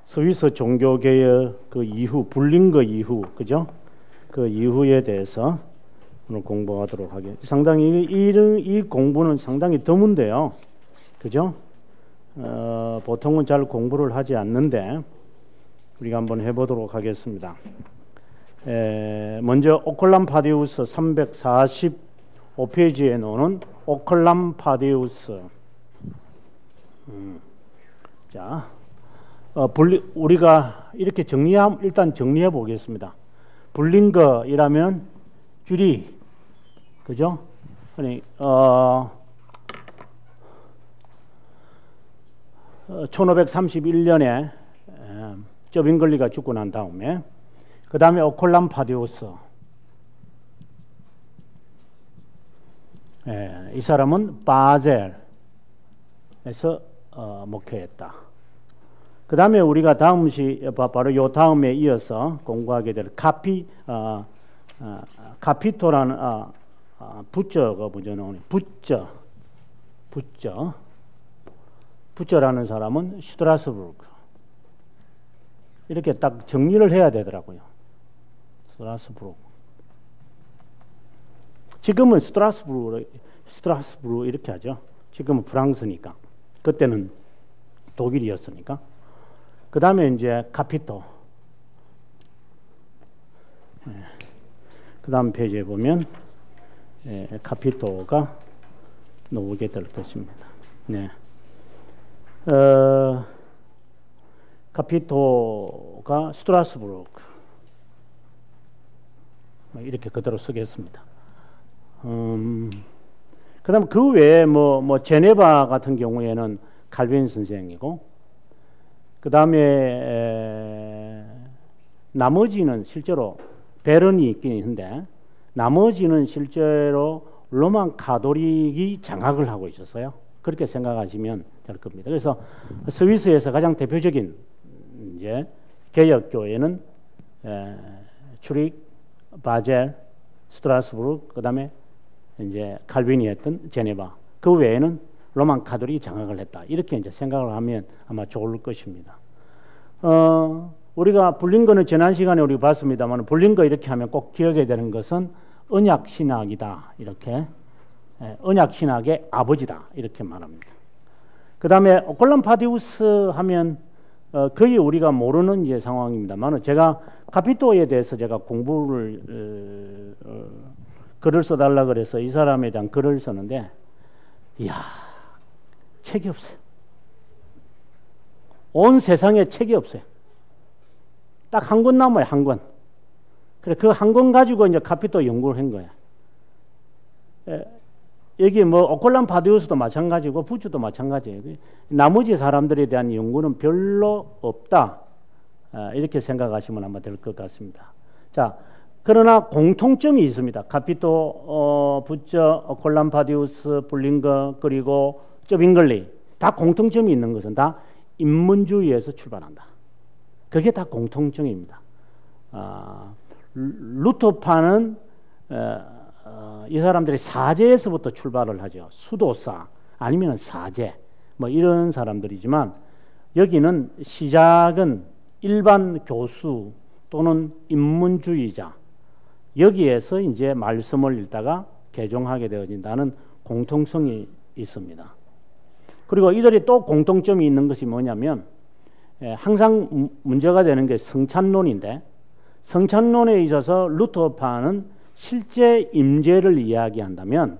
스위스 종교개혁 그 이후 불링거 이후 그죠? 그 이후에 대해서 오늘 공부하도록 하겠습니다. 상당히 이 공부는 상당히 드문데요, 그죠? 보통은 잘 공부를 하지 않는데 우리가 한번 해보도록 하겠습니다. 먼저 오클람 파디우스 345페이지에 나오는 오클람 파디우스. 자, 우리가 이렇게 일단 정리해 보겠습니다. 불링거이라면 줄이 그죠? 1531년에 쩌빙글리가 죽고 난 다음에 그 다음에 오클람 파디우스. 이 사람은 바젤에서 목회했다. 그 다음에 우리가 바로 요 다음에 이어서 공부하게 될 카피토라는 붓저가 먼저 나오네. 붓저라는 사람은 슈트라스부르크. 이렇게 딱 정리를 해야 되더라고요. 스트라스부르크. 지금은 스트라스부르 이렇게 하죠. 지금은 프랑스니까. 그때는 독일이었으니까. 그 다음에 이제 카피토. 그 다음 페이지에 보면 카피토가 나오게 될 것입니다. 네. 카피토가 스트라스부르크. 이렇게 그대로 쓰겠습니다. 그 다음 그 외에 제네바 같은 경우에는 칼빈 선생이고, 그 다음에 나머지는 실제로 베른이 있긴 한데, 나머지는 실제로 로만 가톨릭이 장악을 하고 있었어요. 그렇게 생각하시면 될 겁니다. 그래서 스위스에서 가장 대표적인 이제 개혁교회는 추릭, 바젤, 스트라스부르크, 그 다음에 이제 칼빈이 했던 제네바. 그 외에는 로만 가톨릭이 장악을 했다. 이렇게 이제 생각을 하면 아마 좋을 것입니다. 우리가 불링거는 지난 시간에 우리가 봤습니다만, 불링거 이렇게 하면 꼭 기억해야 되는 것은 언약 신학이다. 이렇게 언약 신학의 아버지다. 이렇게 말합니다. 그 다음에 오클람 파디우스 하면 거의 우리가 모르는 이제 상황입니다만, 제가 카피토에 대해서 제가 공부를 글을 써달라 그래서 이 사람에 대한 글을 썼는데, 이야, 책이 없어요. 온 세상에 책이 없어요. 딱 한 권 남아요, 한 권. 그래, 그 한 권 가지고 이제 카피토 연구를 한 거야. 여기 오클람 파디우스도 마찬가지고 부츠도 마찬가지예요. 나머지 사람들에 대한 연구는 별로 없다. 이렇게 생각하시면 아마 될 것 같습니다. 자, 그러나 공통점이 있습니다. 카피토, 부처, 오클람 파디우스, 불링거, 그리고 쩌빙글리. 다 공통점이 있는 것은 다 인문주의에서 출발한다. 그게 다 공통점입니다. 루터파는 이 사람들이 사제에서부터 출발을 하죠. 수도사 아니면 사제 이런 사람들이지만, 여기는 시작은 일반 교수 또는 인문주의자, 여기에서 이제 말씀을 읽다가 개종하게 되어진다는 공통성이 있습니다. 그리고 이들이 또 공통점이 있는 것이 뭐냐면, 항상 문제가 되는 게 성찬론인데, 성찬론에 있어서 루터파는 실제 임재를 이야기한다면,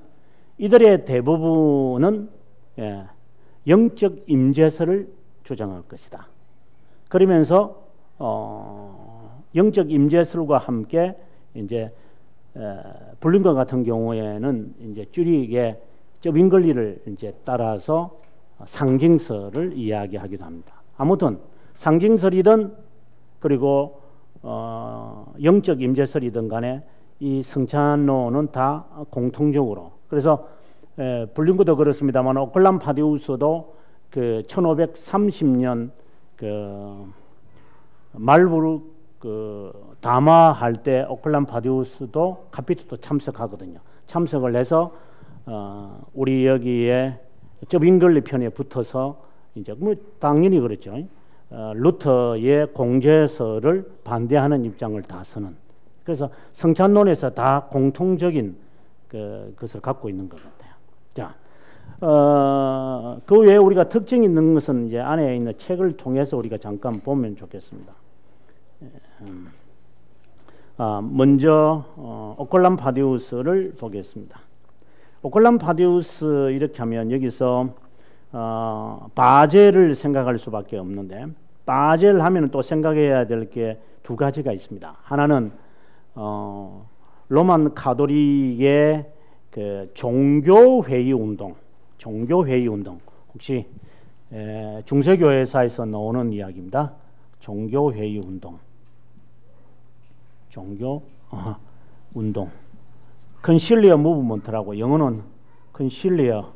이들의 대부분은 영적 임재설을 주장할 것이다. 그러면서 영적 임재설과 함께 이제 불링거 같은 경우에는 이제 쭈릭의 쩌빙글리를 이제 따라서 상징설을 이야기하기도 합니다. 아무튼 상징설이든 그리고 영적 임재설이든 간에 이 성찬론은 다 공통적으로, 그래서 불링거도 그렇습니다만 오클람 파디우스도 그 1530년 그 말부르 그 담화할 때 오클람 파디우스도 카피토도 참석하거든요. 참석을 해서 우리 여기에 쩌빙글리 편에 붙어서 이제 당연히 그렇죠. 루터의 공제서를 반대하는 입장을 다 서는. 그래서 성찬론에서 다 공통적인 것을 갖고 있는 것 같아요. 자, 그 외에 우리가 특징이 있는 것은 이제 안에 있는 책을 통해서 우리가 잠깐 보면 좋겠습니다. 먼저 오컬람 파디우스를 보겠습니다. 오컬람 파디우스 이렇게 하면 여기서 바젤을 생각할 수밖에 없는데, 바젤 하면 또 생각해야 될 게 두 가지가 있습니다. 하나는 로만 가톨릭의 그 종교회의 운동, 혹시 중세교회사에서 나오는 이야기입니다. 종교회의 운동, 운동. 컨실리어 무브먼트라고, 영어는 컨실리어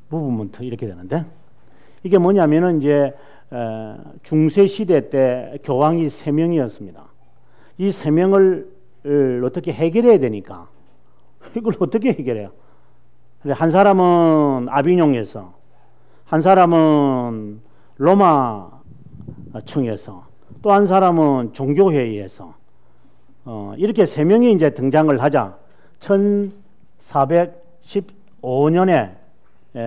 무브먼트 이렇게 되는데, 이게 뭐냐면은 이제 중세 시대 때 교황이 3명이었습니다. 이 3명을 어떻게 해결해야 되니까 이걸 어떻게 해결해요? 한 사람은 아비뇽에서, 한 사람은 로마 청에서, 또 한 사람은 종교회의에서, 이렇게 3명이 이제 등장을 하자 1415년에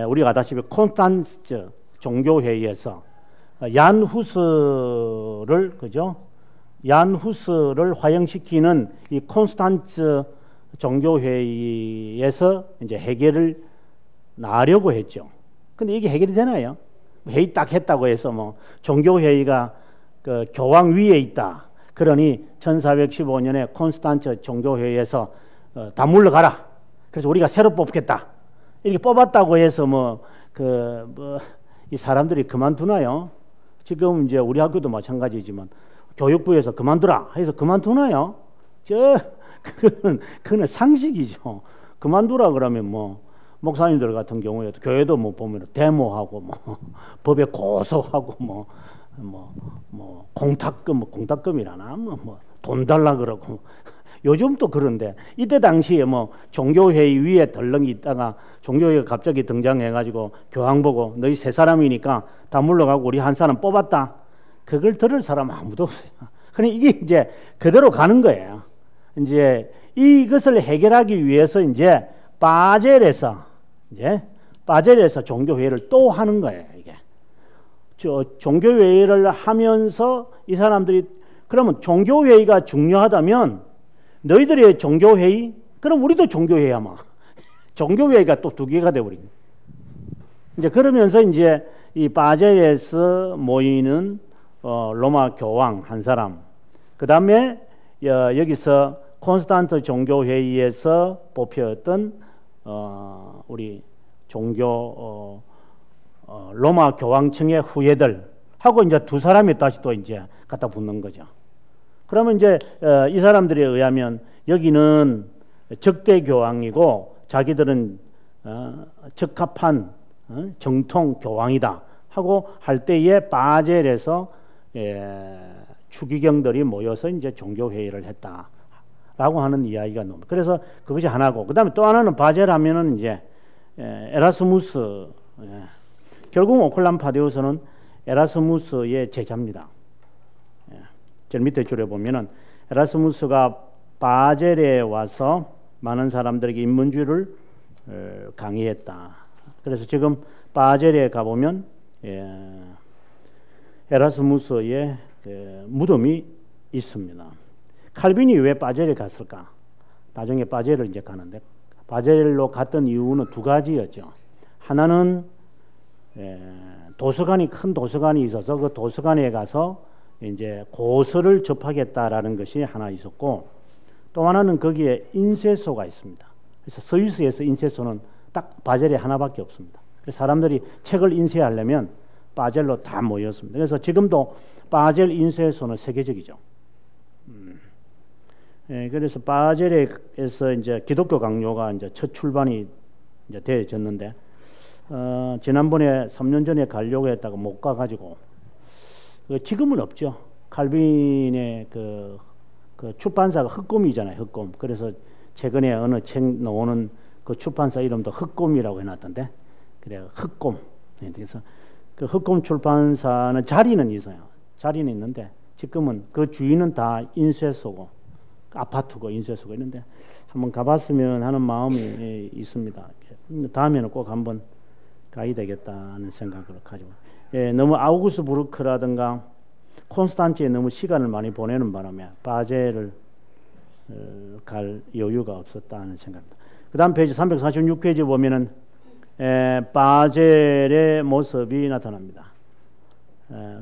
우리가 아다시피 콘스탄츠 종교회의에서 얀 후스를, 그죠? 얀 후스를 화형시키는 이 콘스탄츠 종교회의에서 이제 해결을 나려고 했죠. 근데 이게 해결이 되나요? 회의 딱 했다고 해서 뭐 종교회의가 그 교황 위에 있다, 그러니 1415년에 콘스탄츠 종교회의에서 다 물러가라, 그래서 우리가 새로 뽑겠다, 이렇게 뽑았다고 해서 이 사람들이 그만두나요? 지금 이제 우리 학교도 마찬가지지만 교육부에서 그만두라 해서 그만두나요? 그거는 상식이죠. 그만두라 그러면 뭐 목사님들 같은 경우에도 교회도 뭐 보면 데모하고 뭐 법에 고소하고 뭐 공탁금이라나 뭐 돈 달라 그러고, 요즘 또 그런데 이때 당시에 뭐 종교회의 위에 덜렁이 있다가 종교회의가 갑자기 등장해가지고 교황 보고 너희 3사람이니까 다 물러가고 우리 한 사람 뽑았다, 그걸 들을 사람 아무도 없어요. 그러니 이게 이제 그대로 가는 거예요. 이제 이것을 해결하기 위해서 이제 바젤에서 종교회의를 또 하는 거예요. 이게 종교회의를 하면서 이 사람들이, 그러면 종교회의가 중요하다면 너희들의 종교회의, 그럼 우리도 종교회의 하마. 종교회의가 또 2개가 되어버립니다. 이제 그러면서 이제 이 바젤에서 모이는 로마 교황 한 사람, 그 다음에 여기서 콘스탄트 종교회의에서 뽑혔던 우리 로마 교황청의 후예들 하고 이제 2사람이 다시 또 이제 갖다 붙는 거죠. 그러면 이제 이 사람들에 의하면 여기는 적대 교황이고 자기들은 적합한 정통 교황이다 하고 할 때에 바젤에서 추기경들이 모여서 이제 종교회의를 했다라고 하는 이야기가 나옵니다. 그래서 그것이 하나고, 그 다음에 또 하나는 바젤 하면은 이제 에라스무스, 결국 오컬람 파디우스는 에라스무스의 제자입니다. 저 밑에 줄에 보면은 에라스무스가 바젤에 와서 많은 사람들에게 인문주의를 강의했다. 그래서 지금 바젤에 가보면 에라스무스의 무덤이 있습니다. 칼빈이 왜 바젤에 갔을까? 나중에 바젤을 이제 가는데, 바젤로 갔던 이유는 2가지였죠. 하나는 큰 도서관이 있어서 그 도서관에 가서 이제 고서를 접하겠다라는 것이 하나 있었고, 또 하나는 거기에 인쇄소가 있습니다. 그래서 스위스에서 인쇄소는 딱 바젤에 하나밖에 없습니다. 그래서 사람들이 책을 인쇄하려면 바젤로 다 모였습니다. 그래서 지금도 바젤 인쇄소는 세계적이죠. 그래서 바젤에서 이제 기독교 강요가 이제 첫 출반이 이제 되어졌는데, 지난번에 3년 전에 가려고 했다가 못 가가지고, 지금은 없죠. 칼빈의 그 출판사가 흑곰이잖아요, 흑곰. 그래서 최근에 어느 책 나오는 그 출판사 이름도 흑곰이라고 해놨던데, 그래 흑곰. 그래서 그 흑곰 출판사는 자리는 있어요. 자리는 있는데 지금은 그 주인은 다 인쇄소고 아파트고 인쇄소고 있는데 한번 가봤으면 하는 마음이 있습니다. 다음에는 꼭 한번 가야 되겠다는 생각을 가지고 너무 아우구스부르크라든가 콘스탄츠에 너무 시간을 많이 보내는 바람에 바젤을 갈 여유가 없었다는 생각입니다. 그 다음 페이지 346페이지 보면은 바젤의 모습이 나타납니다.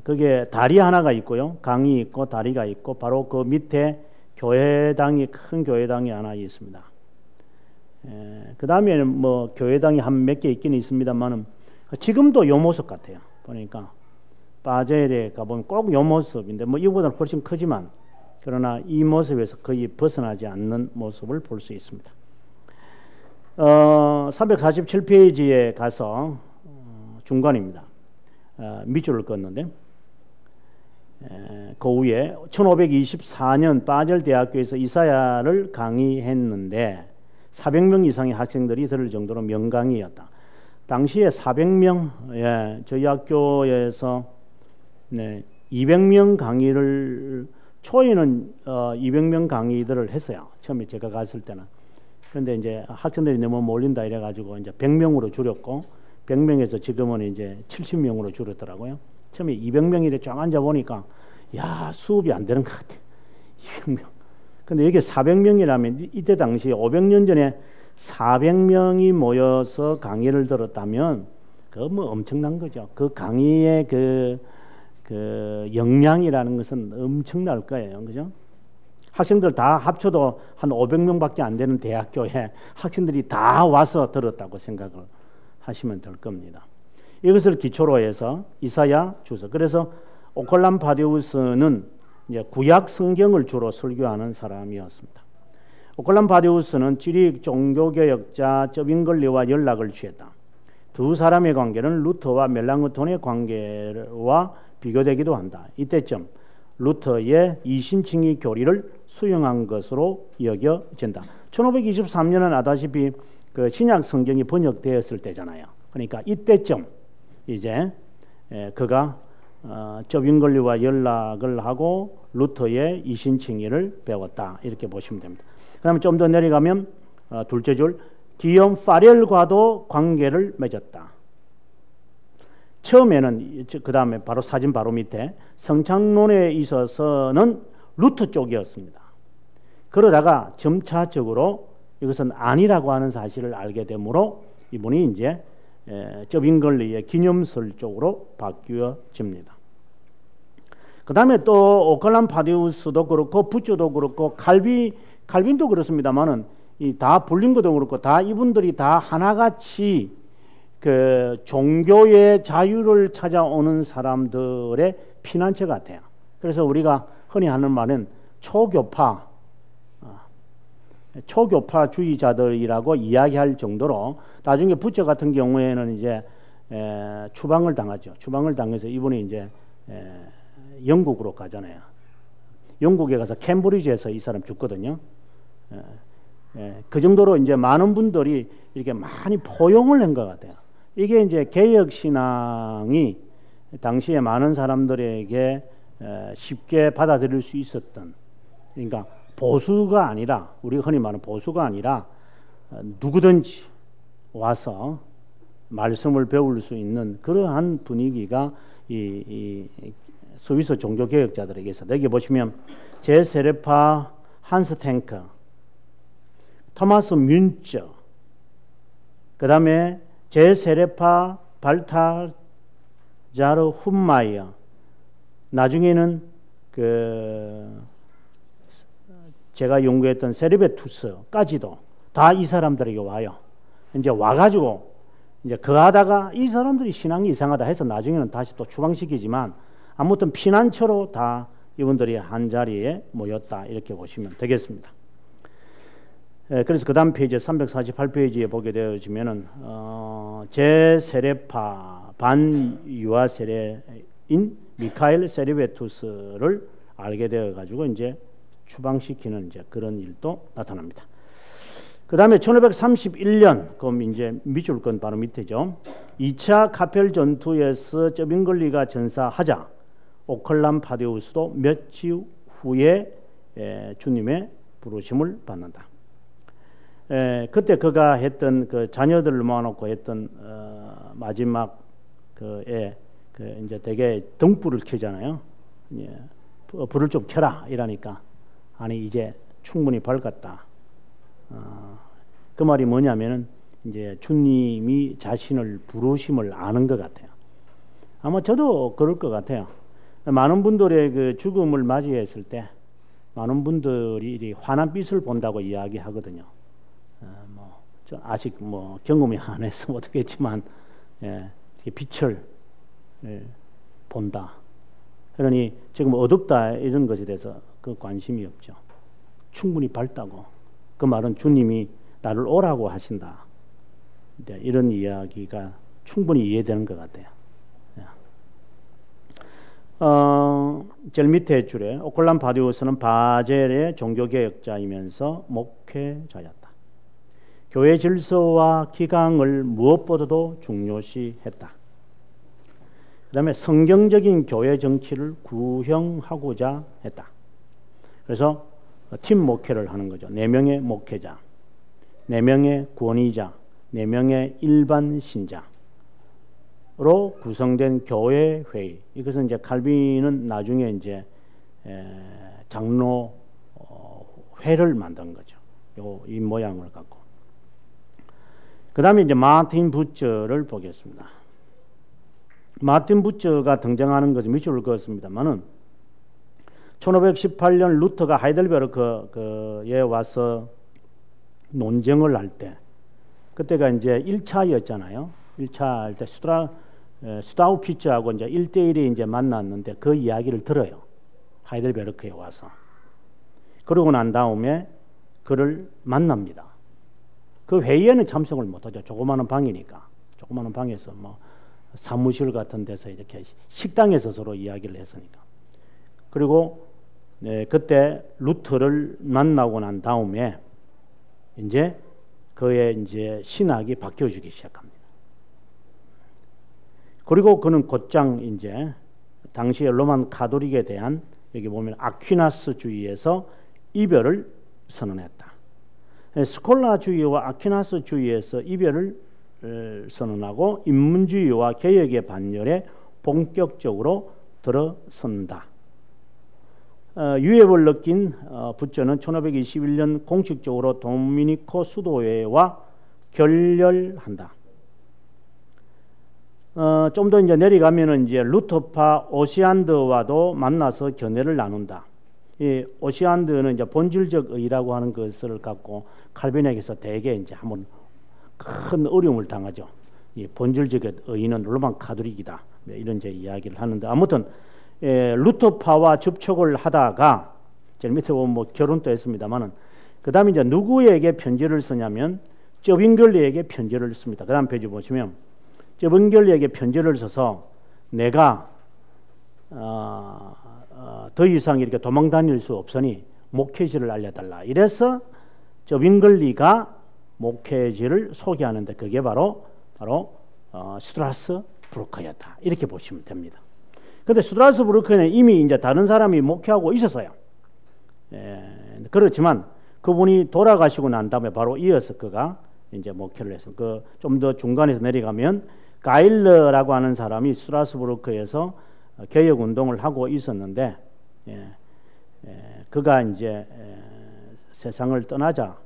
그게 다리 하나가 있고요. 강이 있고 다리가 있고 바로 그 밑에 교회당이 큰 교회당이 하나 있습니다. 그 다음에는 뭐 교회당이 한 몇 개 있긴 있습니다만은 지금도 요 모습 같아요. 보니까 바젤에 가보면 꼭 요 모습인데 뭐 이보다는 훨씬 크지만 그러나 이 모습에서 거의 벗어나지 않는 모습을 볼 수 있습니다. 347페이지에 가서 중간입니다. 밑줄을 긋는데 그 위에 1524년 바젤 대학교에서 이사야를 강의했는데 400명 이상의 학생들이 들을 정도로 명강의였다. 당시에 400명, 저희 학교에서 200명 강의를 초에는 200명 강의들을 했어요. 처음에 제가 갔을 때는. 그런데 이제 학생들이 너무 몰린다 이래 가지고 이제 100명으로 줄였고 100명에서 지금은 이제 70명으로 줄었더라고요. 처음에 200명이래 쫙 앉아 보니까 야, 수업이 안 되는 것 같아. 200명. 근데 여기 400명이라면 이때 당시 500년 전에 400명이 모여서 강의를 들었다면 그거 뭐 엄청난 거죠. 그 강의의 그 역량이라는 것은 엄청날 거예요. 그죠? 학생들 다 합쳐도 한 500명밖에 안 되는 대학교에 학생들이 다 와서 들었다고 생각을 하시면 될 겁니다. 이것을 기초로 해서 이사야 주서. 그래서 오컬람 바디우스는 이제 구약 성경을 주로 설교하는 사람이었습니다. 오컬람 바디우스는 지리 종교개혁자 저빙글리와 연락을 취했다. 두 사람의 관계는 루터와 멜랑흐톤의 관계와 비교되기도 한다. 이때쯤 루터의 이신칭의 교리를 수용한 것으로 여겨진다. 1523년은 아다시피 그 신약 성경이 번역되었을 때잖아요. 그러니까 이때쯤 이제 그가 저빙글리와 연락을 하고 루터의 이신칭의를 배웠다. 이렇게 보시면 됩니다. 그 다음에 좀 더 내려가면 둘째 줄 기욤 파렐과도 관계를 맺었다. 처음에는 그 다음에 바로 사진 바로 밑에 성찬론에 있어서는 루터 쪽이었습니다. 그러다가 점차적으로 이것은 아니라고 하는 사실을 알게 되므로 이분이 이제 저빙글리의 기념설 쪽으로 바뀌어집니다. 그 다음에 또 오컬람 파디우스도 그렇고 부처도 그렇고 칼빈도 그렇습니다만은 이 다 불린 것도 그렇고 다 이분들이 다 하나같이 그 종교의 자유를 찾아오는 사람들의 피난처 같아요. 그래서 우리가 흔히 하는 말은 초교파주의자들이라고 이야기할 정도로 나중에 부처 같은 경우에는 이제 추방을 당하죠. 추방을 당해서 이분이 이제 영국으로 가잖아요. 영국에 가서 캠브리지에서 이 사람 죽거든요. 그 정도로 이제 많은 분들이 이렇게 많이 포용을 한 것 같아요. 이게 이제 개혁 신앙이 당시에 많은 사람들에게 쉽게 받아들일 수 있었던, 그러니까 보수가 아니라, 우리가 흔히 말하는 보수가 아니라 누구든지 와서 말씀을 배울 수 있는 그러한 분위기가 이 스위스 종교개혁자들에게 있었다. 여기 보시면 제세레파 한스 탱커, 토마스 뮌처, 그 다음에 제세레파 발타자르 훈마이어, 나중에는 그 제가 연구했던 세르베투스까지도 다 이 사람들에게 와요. 이제 와가지고 이제 그 하다가 이 사람들이 신앙이 이상하다 해서 나중에는 다시 또 추방시키지만 아무튼 피난처로 다 이분들이 한 자리에 모였다. 이렇게 보시면 되겠습니다. 그래서 그 다음 페이지 348페이지에 보게 되어지면은 제세레파 반유아 세례인 미카엘 세르베투스를 알게 되어 가지고 이제 추방시키는 이제 그런 일도 나타납니다. 그 다음에 1531년, 그럼 이제 밑줄 건 바로 밑에죠. 2차 카펠 전투에서 쩌빙글리가 전사하자 오클람 파디우스도 며칠 후에 주님의 부르심을 받는다. 그때 그가 했던 그 자녀들을 모아놓고 했던 마지막 이제 되게 등불을 켜잖아요. 불을 좀 켜라 이러니까 아니 이제 충분히 밝았다. 그 말이 뭐냐면은 이제 주님이 자신을 부르심을 아는 것 같아요. 아마 저도 그럴 것 같아요. 많은 분들의 그 죽음을 맞이했을 때 많은 분들이 환한 빛을 본다고 이야기하거든요. 저 아직 경험이 안 해서 못하겠지만 빛을 본다. 그러니 지금 어둡다 이런 것에 대해서 그 관심이 없죠. 충분히 밝다고. 그 말은 주님이 나를 오라고 하신다. 이런 이야기가 충분히 이해되는 것 같아요. 제일 밑에 줄에 오클람 파디우스는 바젤의 종교개혁자이면서 목회자였다. 교회 질서와 기강을 무엇보다도 중요시했다. 그 다음에 성경적인 교회 정치를 구형하고자 했다. 그래서 팀 목회를 하는 거죠. 4명의 목회자, 4명의 권위자, 4명의 일반 신자로 구성된 교회 회의. 이것은 이제 칼빈은 나중에 이제 장로 회를 만든 거죠. 이 모양을 갖고. 그 다음에 이제 마틴 부처를 보겠습니다. 마틴 부처가 등장하는 것은 밑줄을 그었습니다만은 1518년 루터가 하이델베르크에 와서 논쟁을 할 때 그때가 이제 1차였잖아요. 1차 할 때 스타우피츠하고 이제 1대1이 이제 만났는데 그 이야기를 들어요. 하이델베르크에 와서. 그러고 난 다음에 그를 만납니다. 그 회의에는 참석을 못하죠. 조그마한 방이니까. 조그마한 방에서 사무실 같은 데서 이렇게 식당에서 서로 이야기를 했으니까. 그리고 그때 루터를 만나고 난 다음에 이제 그의 이제 신학이 바뀌어지기 시작합니다. 그리고 그는 곧장 이제 당시의 로만 가톨릭에 대한 여기 보면 아퀴나스주의에서 이별을 선언했다. 스콜라주의와 아퀴나스주의에서 이별을 선언하고 인문주의와 개혁의 반열에 본격적으로 들어선다. 유협을 느낀 부처는 1521년 공식적으로 도미니코 수도회와 결렬한다. 좀 더 이제 내려가면은 이제 루터파 오시안드와도 만나서 견해를 나눈다. 이 오시안드는 이제 본질적 의라고 하는 것을 갖고 칼빈에게서 대개 이제 한번 큰 어려움을 당하죠. 이 본질적 의는 로만 가톨릭이다. 이런 이제 이야기를 하는데 아무튼 루터파와 접촉을 하다가 제일 밑에 보면 결혼도 했습니다만은 그 다음에 이제 누구에게 편지를 쓰냐면 쩌빙글리에게 편지를 씁니다. 그 다음 페이지 보시면 쩌빙글리에게 편지를 써서 내가 더 이상 이렇게 도망 다닐 수 없으니 목회지를 알려달라. 이래서 쩌빙글리가 목회지를 소개하는데 그게 바로 스트라스부르크였다. 이렇게 보시면 됩니다. 근데 스트라스부르크는 이미 이제 다른 사람이 목회하고 있었어요. 그렇지만 그분이 돌아가시고 난 다음에 바로 이어서 그가 이제 목회를 했어요. 그 좀 더 중간에서 내려가면 가일러라고 하는 사람이 스트라스부르크에서 개혁 운동을 하고 있었는데 그가 이제 세상을 떠나자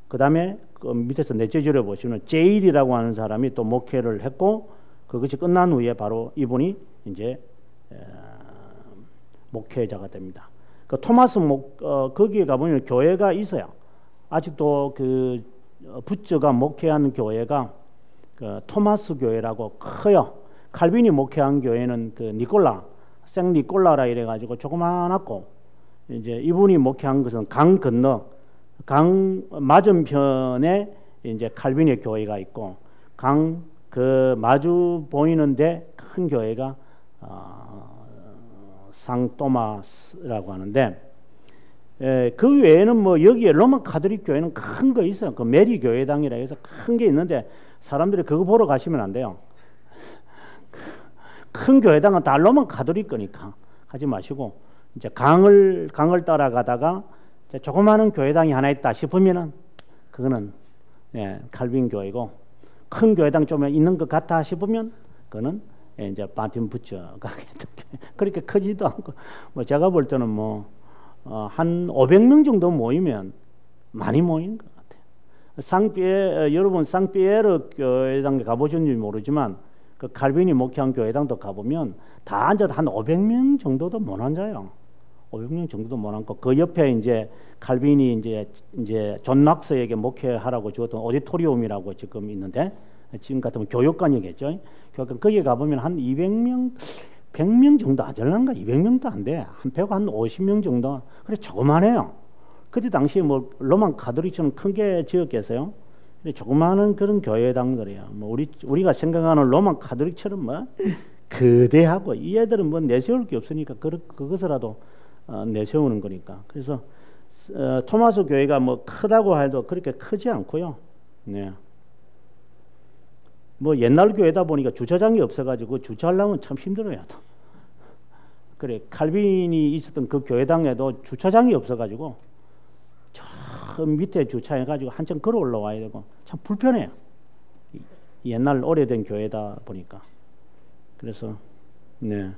그 다음에 그 밑에서 넷째 줄에 보시면 제일이라고 하는 사람이 또 목회를 했고 그것이 끝난 후에 바로 이분이 이제 목회자가 됩니다. 그 토마스 거기에 가보면 교회가 있어요. 아직도 그 부처가 목회한 교회가 그 토마스 교회라고 커요. 칼빈이 목회한 교회는 그 생 니콜라라 이래가지고 조그만하고 이제 이분이 목회한 것은 강 건너 강 맞은편에 이제 칼빈의 교회가 있고 강 그 마주 보이는데 큰 교회가 상토마스라고 하는데 그 외에는 뭐 여기에 로마 가톨릭 교회는 큰 거 있어요. 그 메리 교회당이라 해서 큰 게 있는데 사람들이 그거 보러 가시면 안 돼요. 큰 교회당은 다 로마 가톨릭 거니까 하지 마시고 이제 강을 따라가다가 조그마한 교회당이 하나 있다 싶으면은 그거는 칼빈 교회고, 큰 교회당 좀 있는 것 같다 싶으면 그거는 이제 마틴 부처가 그렇게 크지도 않고, 뭐 제가 볼 때는 뭐 한 500명 정도 모이면 많이 모이는 것 같아요. 여러분 상피에르 교회당 가보셨는지 모르지만 그 칼빈이 목회한 교회당도 가보면 다 앉아도 한 500명 정도도 못 앉아요. 500명 정도도 못 앉고, 그 옆에 이제 칼빈이 이제 존 낙스에게 목회하라고 주었던 오디토리움이라고 지금 있는데, 지금 같으면 교육관이겠죠. 교육관 거기에 가보면 한 200명, 100명 정도 아질란가 200명도 안 돼. 한 배가 한 50명 정도. 그래 조그만해요. 그때 당시에 뭐 로만 가톨릭처럼 큰 게 지었겠어요. 조그마한 그런 교회당들이야. 뭐 우리가 생각하는 로만 가톨릭처럼 뭐 거대하고, 이 애들은 뭐 내세울 게 없으니까 그것이라도 내세우는 거니까. 그래서 토마스 교회가 뭐 크다고 해도 그렇게 크지 않고요. 네. 뭐 옛날 교회다 보니까 주차장이 없어가지고 주차하려면 참 힘들어요. 그래 칼빈이 있었던 그 교회당에도 주차장이 없어가지고 저 밑에 주차해가지고 한참 걸어 올라와야 되고 참 불편해요. 옛날 오래된 교회다 보니까. 그래서 네,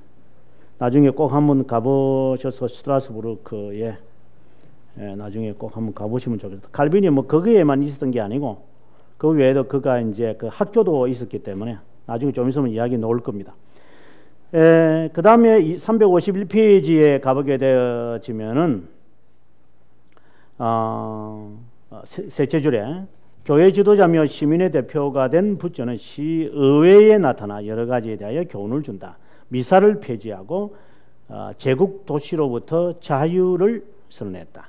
나중에 꼭 한번 가보셔서 스트라스부르크에 나중에 꼭 한번 가보시면 좋겠다. 칼빈이 뭐 거기에만 있었던 게 아니고 그 외에도 그가 이제 그 학교도 있었기 때문에 나중에 좀 있으면 이야기 나올 겁니다. 그 다음에 351페이지에 가보게 되어지면은 셋째 줄에 교회 지도자며 시민의 대표가 된 부처는 시의회에 나타나 여러 가지에 대하여 교훈을 준다. 미사를 폐지하고 제국 도시로부터 자유를 선언했다.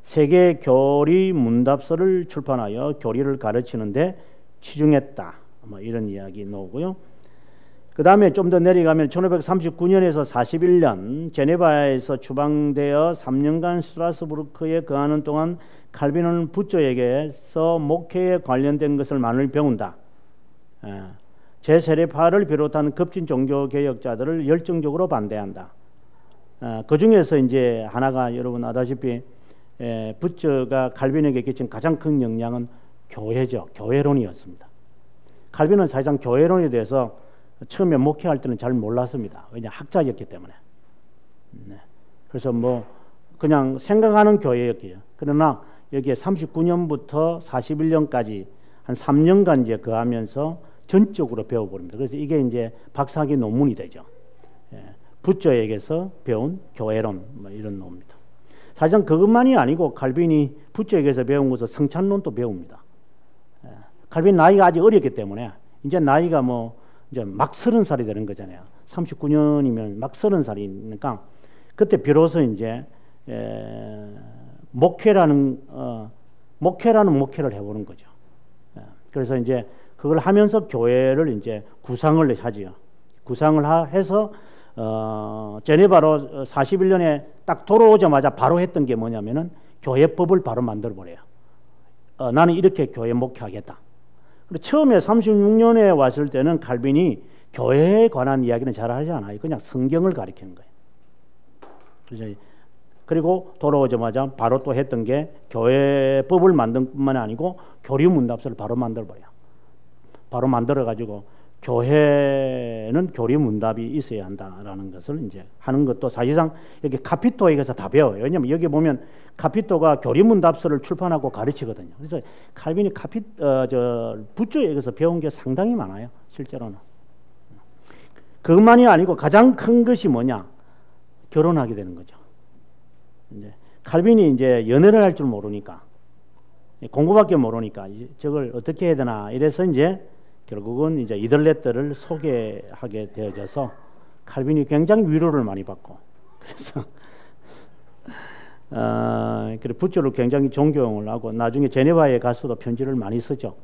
세계 교리 문답서를 출판하여 교리를 가르치는데 치중했다. 뭐 이런 이야기 나오고요. 그 다음에 좀 더 내려가면 1539년에서 41년 제네바에서 추방되어 3년간 스트라스부르크에 거하는 동안 칼빈은 부처에게서 목회에 관련된 것을 많이 배운다. 제세례파를 비롯한 급진 종교 개혁자들을 열정적으로 반대한다. 그 중에서 이제 하나가 여러분 아다시피 부처가 칼빈에게 끼친 가장 큰 영향은 교회죠. 교회론이었습니다. 칼빈은 사실상 교회론에 대해서 처음에 목회할 때는 잘 몰랐습니다. 왜냐 학자였기 때문에. 네. 그래서 뭐 그냥 생각하는 교회였기요. 그러나 여기에 39년부터 41년까지 한 3년간 이제 거하면서 전적으로 배워버립니다. 그래서 이게 이제 박사학위 논문이 되죠. 부처에게서 배운 교회론 뭐 이런 논문입니다. 사실상 그것만이 아니고 칼빈이 부처에게서 배운 것은 성찬론도 배웁니다. 칼빈 나이가 아직 어렸기 때문에 이제 나이가 뭐 이제 막 30살이 되는 거잖아요. 39년이면 막 30살이니까 그때 비로소 이제 목회라는 목회를 해보는 거죠. 그래서 이제 그걸 하면서 교회를 이제 구상을 하지요. 구상을 해서 제네바로 41년에 딱 돌아오자마자 바로 했던 게 뭐냐면은 교회법을 바로 만들어 버려요. 나는 이렇게 교회 목회하겠다. 그리고 처음에 36년에 왔을 때는 칼빈이 교회에 관한 이야기는 잘 하지 않아요. 그냥 성경을 가리키는 거예요. 그리고 돌아오자마자 바로 또 했던 게 교회법을 만든 뿐만 아니고 교리문답서를 바로 만들어버려요. 바로 만들어가지고 교회는 교리문답이 있어야 한다라는 것을 이제 하는 것도 사실상 여기 카피토에게서 다 배워요. 왜냐하면 여기 보면 카피토가 교리문답서를 출판하고 가르치거든요. 그래서 칼빈이 부처에게서 배운 게 상당히 많아요. 실제로는. 그것만이 아니고 가장 큰 것이 뭐냐? 결혼하게 되는 거죠. 이제 칼빈이 이제 연애를 할 줄 모르니까 공부밖에 모르니까 저걸 어떻게 해야 되나 이래서 이제 결국은 이제 이들렛들을 소개하게 되어져서 칼빈이 굉장히 위로를 많이 받고 그래서 그래 부처를 굉장히 존경을 하고 나중에 제네바에 가서도 편지를 많이 쓰죠.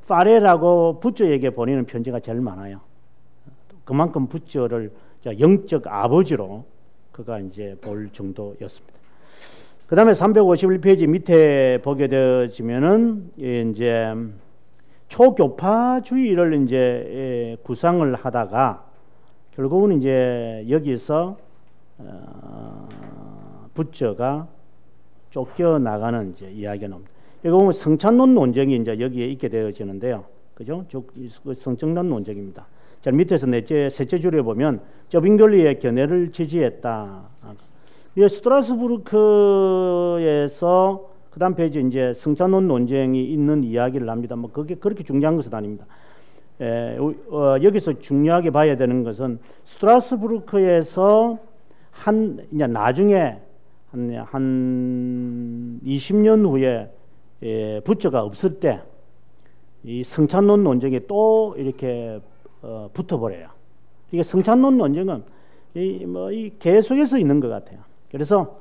파레라고 부처에게 보내는 편지가 제일 많아요. 그만큼 부처를 영적 아버지로 그가 이제 볼 정도였습니다. 그 다음에 351페이지 밑에 보게 되어지면은 이제 초교파주의를 이제 구상을 하다가 결국은 이제 여기서 부처가 쫓겨나가는 이제 이야기가 나옵니다. 이거 보면 성찬론 논쟁이 이제 여기에 있게 되어지는데요. 그죠? 성찬론 논쟁입니다. 자, 밑에서 셋째 줄에 보면 저빙돌리의 견해를 지지했다. 스트라스부르크에서 그 다음 페이지 이제 성찬론 논쟁이 있는 이야기를 합니다. 뭐 그게 그렇게 중요한 것은 아닙니다. 여기서 중요하게 봐야 되는 것은 스트라스부르크에서 이제 나중에 한 20년 후에 부처가 없을 때 이 성찬론 논쟁이 또 이렇게 붙어버려요. 이게 성찬론 논쟁은 계속해서 있는 것 같아요. 그래서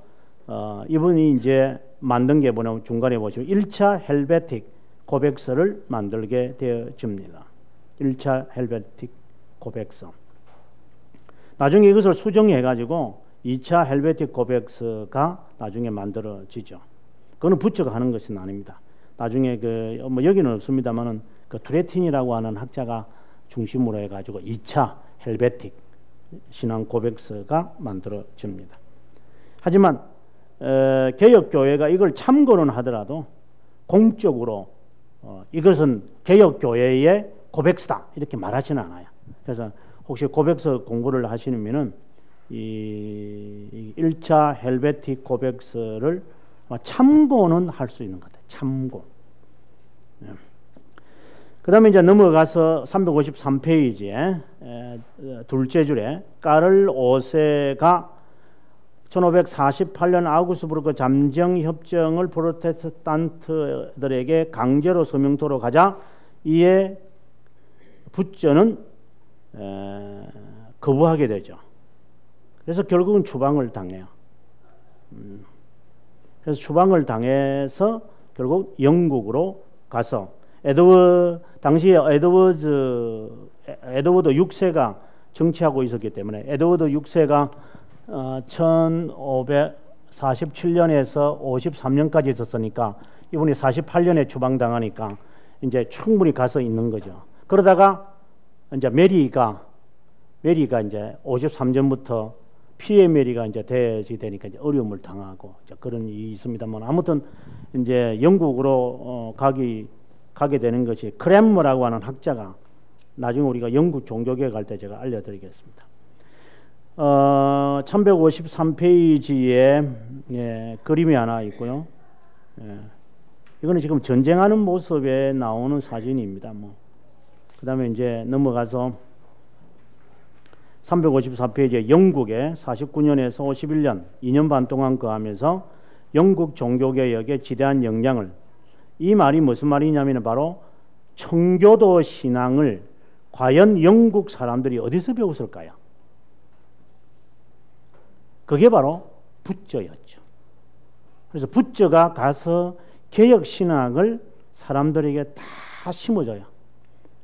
이분이 이제 만든 게 뭐냐면 중간에 보시면 1차 헬베틱 고백서를 만들게 되어집니다. 1차 헬베틱 고백서. 나중에 이것을 수정해 가지고 2차 헬베틱 고백서가 나중에 만들어지죠. 그거는 부처가 하는 것은 아닙니다. 나중에 뭐 여기는 없습니다만은 그 투레틴이라고 하는 학자가 중심으로 해가지고 2차 헬베틱 신앙 고백서가 만들어집니다. 하지만 개혁교회가 이걸 참고는 하더라도 공적으로 이것은 개혁교회의 고백서다 이렇게 말하지는 않아요. 그래서 혹시 고백서 공부를 하시면은 이 1차 헬베틱 고백서를 참고는 할 수 있는 것 같아요. 참고. 그 다음에 이제 넘어가서 353페이지에 둘째 줄에 까를 5세가 1548년 아우구스부르크 잠정협정을 프로테스탄트들에게 강제로 서명토록 하자 이에 부처는 거부하게 되죠. 그래서 결국은 추방을 당해요. 그래서 추방을 당해서 결국 영국으로 가서 당시에 에드워드 6세가 정치하고 있었기 때문에 에드워드 6세가 1547년에서 53년까지 있었으니까 이분이 48년에 추방당하니까 이제 충분히 가서 있는 거죠. 그러다가 이제 메리가 이제 53년부터 피해 메리가 이제 되니까 이제 어려움을 당하고 그런 일이 있습니다만 아무튼 이제 영국으로 가게 되는 것이 크렘머라고 하는 학자가 나중에 우리가 영국 종교계 갈 때 제가 알려드리겠습니다. 1153페이지에 그림이 하나 있고요. 이거는 지금 전쟁하는 모습에 나오는 사진입니다. 그 다음에 이제 넘어가서 354페이지에 영국에 49년에서 51년 2년 반 동안 거하면서 영국 종교개혁에 지대한 영향을, 이 말이 무슨 말이냐면 바로 청교도 신앙을 과연 영국 사람들이 어디서 배웠을까요? 그게 바로 부처였죠. 그래서 부처가 가서 개혁신학을 사람들에게 다 심어줘요.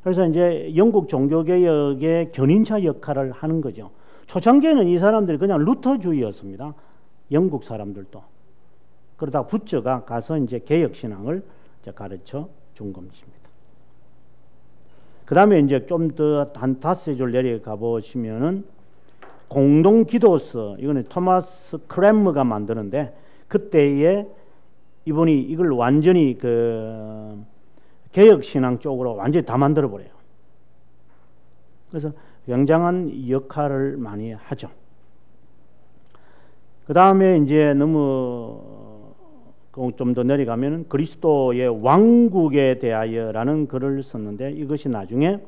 그래서 이제 영국 종교개혁의 견인차 역할을 하는 거죠. 초창기에는 이 사람들이 그냥 루터주의였습니다. 영국 사람들도. 그러다가 부처가 가서 이제 개혁신앙을 가르쳐 준 것입니다. 그 다음에 이제 좀 더 한 5줄 내려가 보시면은 공동기도서, 이거는 토마스 크렘머가 만드는데 그때에 이분이 이걸 완전히 개혁신앙 쪽으로 완전히 다 만들어 버려요. 그래서 굉장한 역할을 많이 하죠. 그 다음에 이제 좀 더 내려가면 그리스도의 왕국에 대하여라는 글을 썼는데 이것이 나중에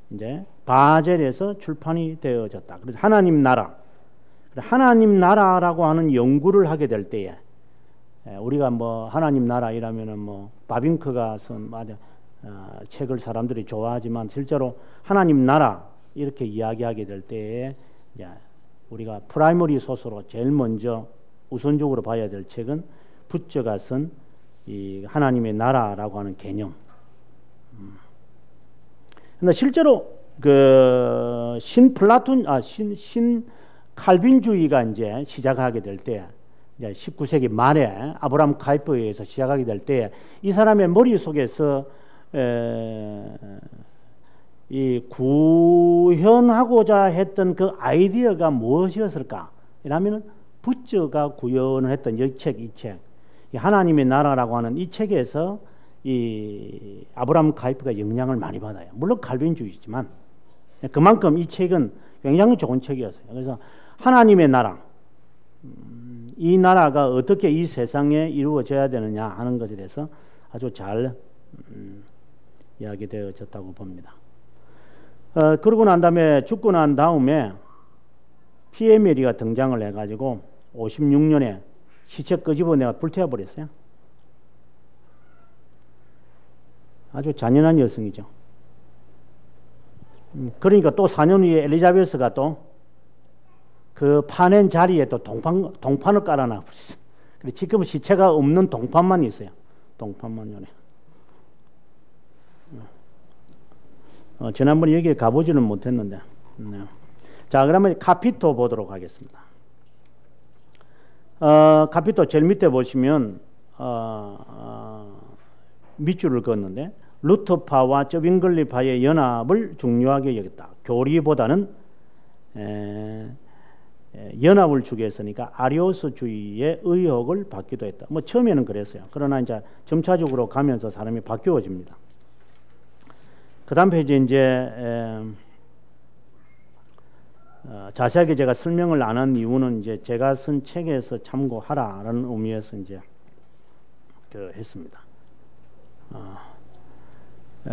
이제 바젤에서 출판이 되어졌다. 그래서 하나님 나라라고 하는 연구를 하게 될 때에 우리가 뭐 하나님 나라 이라면은 뭐 바빙크가 쓴 책을 사람들이 좋아하지만 실제로 하나님 나라 이렇게 이야기하게 될 때에 이제 우리가 프라이머리 소스로 제일 먼저 우선적으로 봐야 될 책은 부처가 쓴 이 하나님의 나라라고 하는 개념. 근데 실제로 신 칼빈주의가 이제 시작하게 될 때 이제 19세기 말에 아브라함 카이퍼에 의해서 시작하게 될 때 이 사람의 머릿속에서 이 구현하고자 했던 그 아이디어가 무엇이었을까? 이라면 부처가 구현을 했던 이 책, 하나님의 나라라고 하는 이 책에서 이 아브라함 카이퍼가 영향을 많이 받아요. 물론 칼빈주의지만 그만큼 이 책은 굉장히 좋은 책이었어요. 그래서 하나님의 나라, 이 나라가 어떻게 이 세상에 이루어져야 되느냐 하는 것에 대해서 아주 잘 이야기되어졌다고 봅니다. 그러고 난 다음에 죽고 난 다음에 피에 메리가 등장을 해가지고 56년에 시체 끄집어내가 불태워버렸어요. 아주 잔인한 여성이죠. 그러니까 또 4년 후에 엘리자베스가 또 그 파낸 자리에 또 동판을 깔아놔 버렸어요. 지금은 시체가 없는 동판만 있어요. 동판만 요네. 지난번에 여기에 가보지는 못했는데. 네. 자, 그러면 카피토 보도록 하겠습니다. 카피토 제일 밑에 보시면 밑줄을 그었는데 루터파와 저빙글리파의 연합을 중요하게 여겼다. 교리보다는 연합을 주게 했으니까 아리오스주의의 의혹을 받기도 했다. 뭐 처음에는 그랬어요. 그러나 이제 점차적으로 가면서 사람이 바뀌어집니다. 그 다음 페이지에 이제 자세하게 제가 설명을 안 한 이유는 이제 제가 쓴 책에서 참고하라라는 의미에서 이제 했습니다.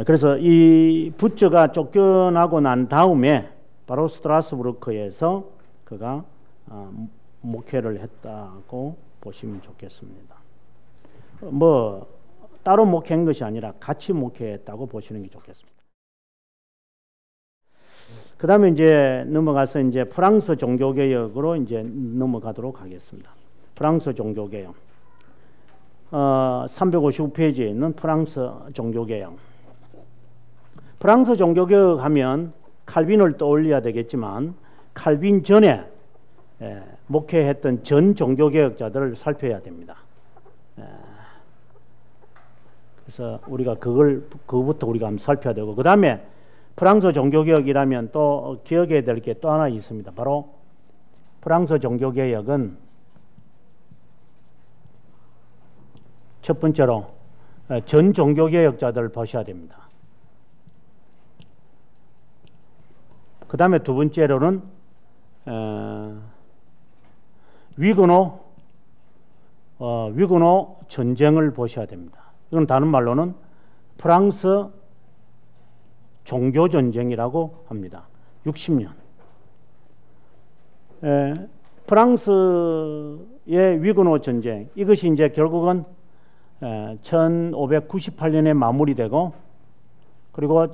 그래서 이 부처가 쫓겨나고 난 다음에 바로 스트라스부르크에서 그가 목회를 했다고 보시면 좋겠습니다. 뭐 따로 목회한 것이 아니라 같이 목회했다고 보시는 게 좋겠습니다. 그 다음에 이제 넘어가서 이제 프랑스 종교개혁으로 이제 넘어가도록 하겠습니다. 프랑스 종교개혁. 355페이지에 있는 프랑스 종교개혁. 프랑스 종교개혁 하면 칼빈을 떠올려야 되겠지만 칼빈 전에 목회했던 전 종교개혁자들을 살펴야 됩니다. 그래서 우리가 그거부터 우리가 한번 살펴야 되고, 그 다음에 프랑스 종교개혁이라면 또 기억해야 될 게 또 하나 있습니다. 바로 프랑스 종교개혁은 첫 번째로 전 종교개혁자들을 보셔야 됩니다. 그 다음에 두 번째로는 위그노 전쟁을 보셔야 됩니다. 이건 다른 말로는 프랑스 종교전쟁이라고 합니다. 60년. 프랑스의 위그노 전쟁, 이것이 이제 결국은 1598년에 마무리되고, 그리고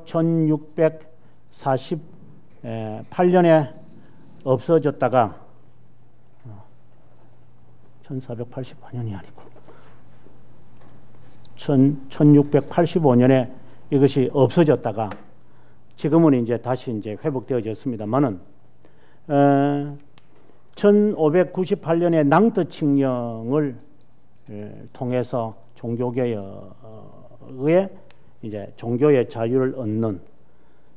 1648년에 없어졌다가 1485년이 아니고 1685년에 이것이 없어졌다가 지금은 이제 다시 이제 회복되어졌습니다만은 1598년에 낭트 칙령을 통해서 종교개혁의 이제 종교의 자유를 얻는,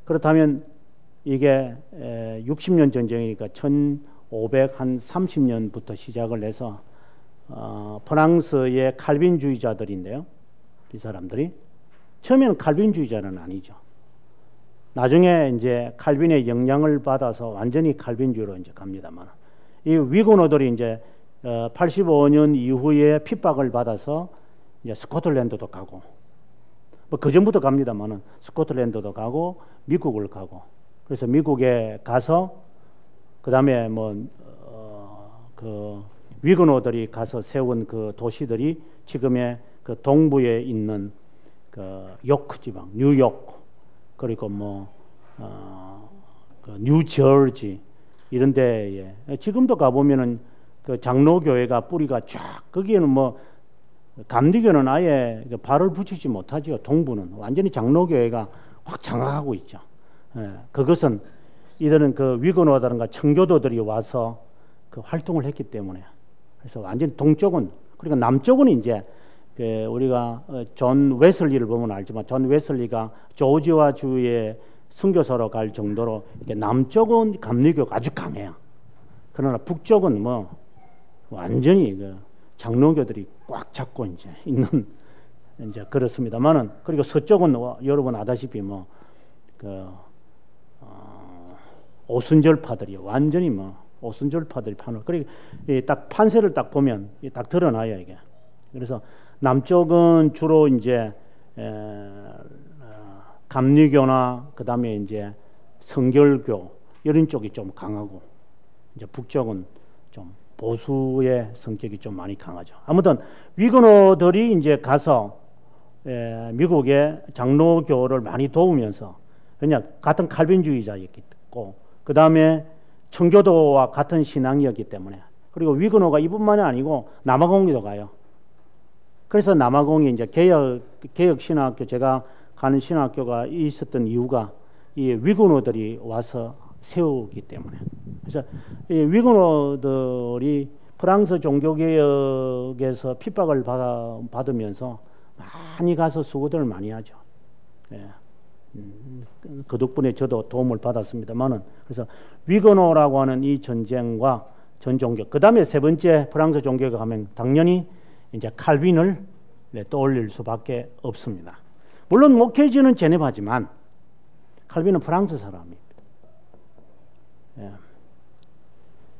그렇다면 이게 60년 전쟁이니까 1530년부터 시작을 해서 프랑스의 칼빈주의자들인데요. 이 사람들이 처음에는 칼빈주의자는 아니죠. 나중에 이제 칼빈의 영향을 받아서 완전히 칼빈주의로 이제 갑니다만, 이 위고노들이 이제 85년 이후에 핍박을 받아서 이제 스코틀랜드도 가고, 뭐 그 전부터 갑니다만은 스코틀랜드도 가고 미국을 가고, 그래서 미국에 가서 그 다음에 그 위그노들이 가서 세운 그 도시들이 지금의 그 동부에 있는 그 요크 지방, 뉴욕, 그리고 그 뉴저지 이런 데에 지금도 가보면은 그 장로교회가 뿌리가 쫙, 거기에는 감리교는 아예 발을 붙이지 못하죠. 동부는 완전히 장로교회가 확 장악하고 있죠. 그것은 이들은 그 위그노라든가 청교도들이 와서 그 활동을 했기 때문에 그래서 완전히 동쪽은, 그러니까 남쪽은 이제 우리가 존 웨슬리를 보면 알지만 존 웨슬리가 조지아 주의 선교사로 갈 정도로 남쪽은 감리교가 아주 강해요. 그러나 북쪽은 뭐 완전히 그 장로교들이 꽉 잡고 이제 있는 이제 그렇습니다만은, 그리고 서쪽은 여러분 아다시피 뭐 그 오순절파들이 완전히 뭐 오순절파들이 파는, 그리고 딱 판세를 딱 보면 딱 드러나요 이게. 그래서 남쪽은 주로 이제 감리교나 그 다음에 이제 성결교 이런 쪽이 좀 강하고, 이제 북쪽은 좀 보수의 성격이 좀 많이 강하죠. 아무튼 위그너들이 이제 가서 미국의 장로교를 많이 도우면서, 그냥 같은 칼빈주의자였고, 그 다음에 청교도와 같은 신앙이었기 때문에, 그리고 위그너가 이뿐만이 아니고 남아공에도 가요. 그래서 남아공이 이제 개혁 신학교, 제가 가는 신학교가 있었던 이유가 이 위그너들이 와서 세우기 때문에. 그래서 이 위그너들이 프랑스 종교개혁에서 핍박을 받으면서 많이 가서 수고들을 많이 하죠. 예. 그 덕분에 저도 도움을 받았습니다만은, 그래서 위그너라고 하는 이 전쟁과 전 종교, 그 다음에 세 번째 프랑스 종교가 하면 당연히 이제 칼빈을 떠올릴 수밖에 없습니다. 물론 목회지는 제네바지만 칼빈은 프랑스 사람입니다. 예.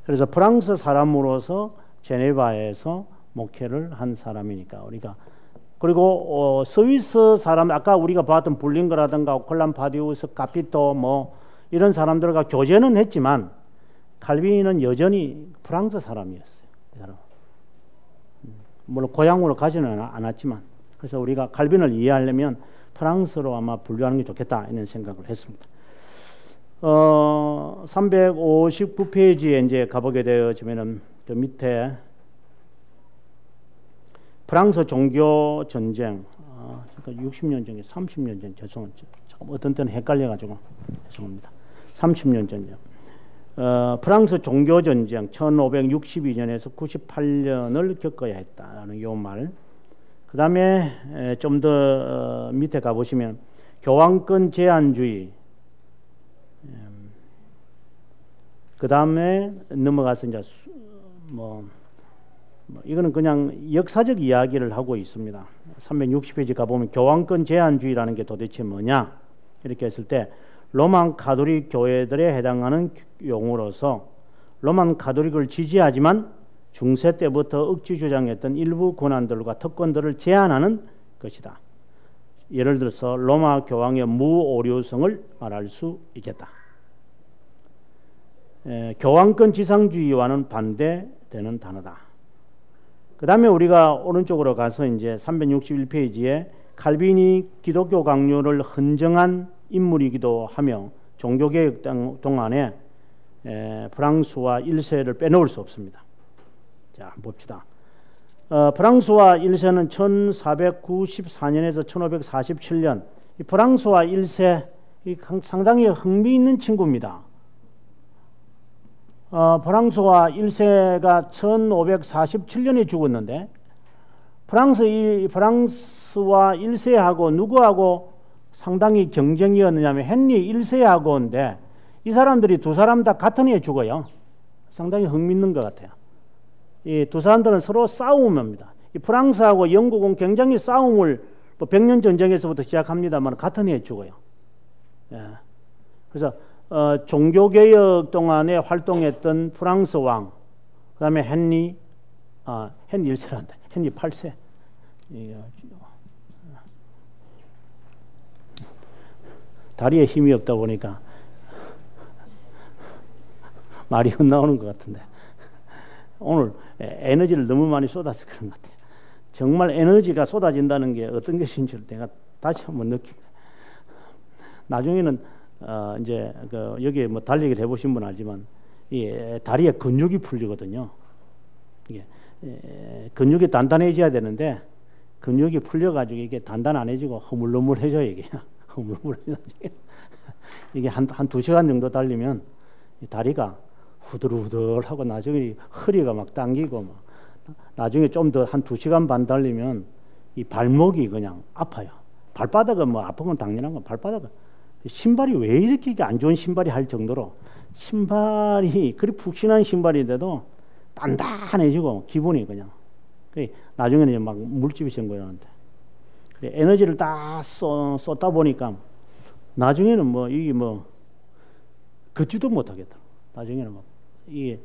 그래서 프랑스 사람으로서 제네바에서 목회를 한 사람이니까 우리가, 그리고 스위스 사람, 아까 우리가 봤던 불링거라든가 콜란 파디우스, 카피토 뭐 이런 사람들과 교제는 했지만 칼빈은 여전히 프랑스 사람이었어요. 그 사람. 물론 고향으로 가지는 않았지만, 그래서 우리가 칼빈을 이해하려면 프랑스로 아마 분류하는 게 좋겠다 이런 생각을 했습니다. 359페이지에 이제 가보게 되어지면은 그 밑에 프랑스 종교 전쟁, 60년 전에 30년 전, 죄송합니다. 어떤 때는 헷갈려가지고 죄송합니다. 30년 전이요. 프랑스 종교 전쟁 1562년에서 98년을 겪어야 했다는 요 말. 그 다음에 좀 더 밑에 가보시면 교황권 제한주의, 그 다음에 넘어가서 이제 이거는 그냥 역사적 이야기를 하고 있습니다. 360페이지 가보면 교황권 제한주의라는 게 도대체 뭐냐 이렇게 했을 때, 로만 가톨릭 교회들에 해당하는 용어로서 로만 가톨릭을 지지하지만 중세 때부터 억지 주장했던 일부 권한들과 특권들을 제한하는 것이다. 예를 들어서 로마 교황의 무오류성을 말할 수 있겠다. 교황권 지상주의와는 반대되는 단어다. 그 다음에 우리가 오른쪽으로 가서 이제 361페이지에 칼빈이 기독교 강요를 헌정한 인물이기도 하며 종교개혁 동안에 프랑스와 1세를 빼놓을 수 없습니다. 자, 봅시다. 프랑스와 1세는 1494년에서 1547년, 이 프랑스와 1세 상당히 흥미있는 친구입니다. 프랑스와 1세가 1547년에 죽었는데, 프랑스와 1세하고 누구하고 상당히 경쟁이었느냐면 헨리 1세하고인데, 이 사람들이 두 사람 다 같은 해에 죽어요. 상당히 흥미있는 것 같아요. 이 두 사람들은 서로 싸움입니다. 이 프랑스하고 영국은 굉장히 싸움을 100년 전쟁에서부터 시작합니다만 같은 해에 죽어요. 예. 그래서 종교개혁 동안에 활동했던 프랑스 왕, 그 다음에 헨리 1세란다. 헨리 8세. 다리에 힘이 없다 보니까 말이 헛나오는 것 같은데, 오늘 에너지를 너무 많이 쏟아서 그런 것 같아요. 정말 에너지가 쏟아진다는 게 어떤 것인지 내가 다시 한번 느낍니다. 나중에는 이제 여기 뭐 달리기를 해보신 분 알지만 이 다리에 근육이 풀리거든요. 이게 근육이 단단해져야 되는데 근육이 풀려가지고 이게 단단 안 해지고 허물허물해져요. 이게 허물허물해져. 이게 한 2시간 정도 달리면 이 다리가 후들후들하고 나중에 허리가 막 당기고 막 나중에 좀 더 한 2시간 반 달리면 이 발목이 그냥 아파요. 발바닥은 뭐 아픈 건 당연한 건 발바닥은 신발이 왜 이렇게 안 좋은 신발이 할 정도로 신발이 그리 푹신한 신발인데도 단단해지고 기분이 그냥 나중에는 막 물집이 생겨나는데 에너지를 다 쏟다 보니까 나중에는 뭐 이게 뭐 걷지도 못하겠다. 나중에는 뭐 이게